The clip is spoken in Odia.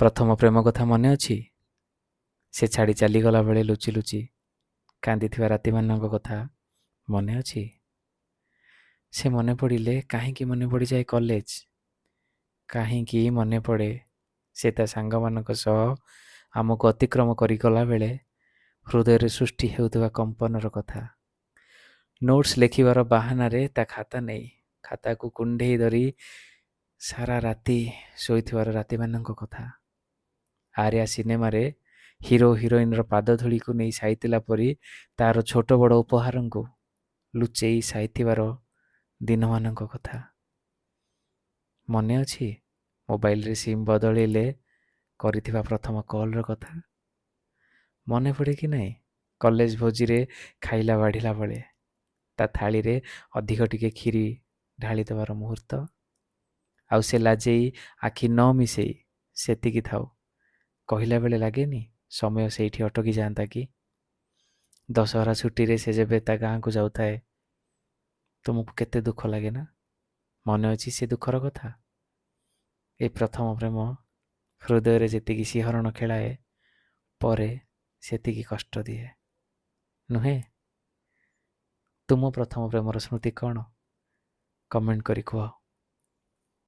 ପ୍ରଥମ ପ୍ରେମ କଥା ମନେ ଅଛି? ସେ ଛାଡ଼ି ଚାଲିଗଲା ବେଳେ ଲୁଚି ଲୁଚି କାନ୍ଦିଥିବା ରାତିମାନଙ୍କ କଥା ମନେ ଅଛି? ସେ ମନେ ପଡ଼ିଲେ କାହିଁକି ମନେ ପଡ଼ିଯାଏ କଲେଜ? କାହିଁକି ମନେ ପଡ଼େ ସେ ତା ସାଙ୍ଗମାନଙ୍କ ସହ ଆମକୁ ଅତିକ୍ରମ କରିଗଲା ବେଳେ ହୃଦୟରେ ସୃଷ୍ଟି ହେଉଥିବା କମ୍ପନର କଥା? ନୋଟ୍ସ ଲେଖିବାର ବାହାନାରେ ତା ଖାତା ନେଇ ଖାତାକୁ କୁଣ୍ଢେଇ ଧରି ସାରା ରାତି ଶୋଇଥିବାର ରାତିମାନଙ୍କ କଥା? ଆର୍ୟା ସିନେମାରେ ହିରୋ ହିରୋଇନର ପାଦ ଧୂଳିକୁ ନେଇ ସାଇଥିଲା ପରି ତାର ଛୋଟ ବଡ଼ ଉପହାରଙ୍କୁ ଲୁଚେଇ ସାଇଥିବାର ଦିନମାନଙ୍କ କଥା? ମନେ ଅଛି ମୋବାଇଲରେ ସିମ୍ ବଦଳେଇଲେ କରିଥିବା ପ୍ରଥମ କଲ୍ର କଥା? ମନେ ପଡ଼େ କି ନାହିଁ କଲେଜ ଭୋଜିରେ ଖାଇଲା ବାଢ଼ିଲା ବେଳେ ତା ଥାଳିରେ ଅଧିକ ଟିକେ କ୍ଷୀରି ଢାଳି ଦେବାର ମୁହୂର୍ତ୍ତ? ଆଉ ସେ ଲାଜେଇ ଆଖି ନ ମିଶେଇ ସେତିକି ଥାଉ କହିଲା ବେଳେ ଲାଗେନି ସମୟ ସେଇଠି ଅଟକି ଯାଆନ୍ତା କି? ଦଶହରା ଛୁଟିରେ ସେ ଯେବେ ତା ଗାଁକୁ ଯାଉଥାଏ ତୁମକୁ କେତେ ଦୁଃଖ ଲାଗେ ନା? ମନେ ଅଛି ସେ ଦୁଃଖର କଥା? ଏ ପ୍ରଥମ ପ୍ରେମ ହୃଦୟରେ ଯେତିକି ଶିହରଣ ଖେଳାଏ ପରେ ସେତିକି କଷ୍ଟ ଦିଏ, ନୁହେଁ? ତୁମ ପ୍ରଥମ ପ୍ରେମର ସ୍ମୃତି କ'ଣ? କମେଣ୍ଟ କରି କୁହ।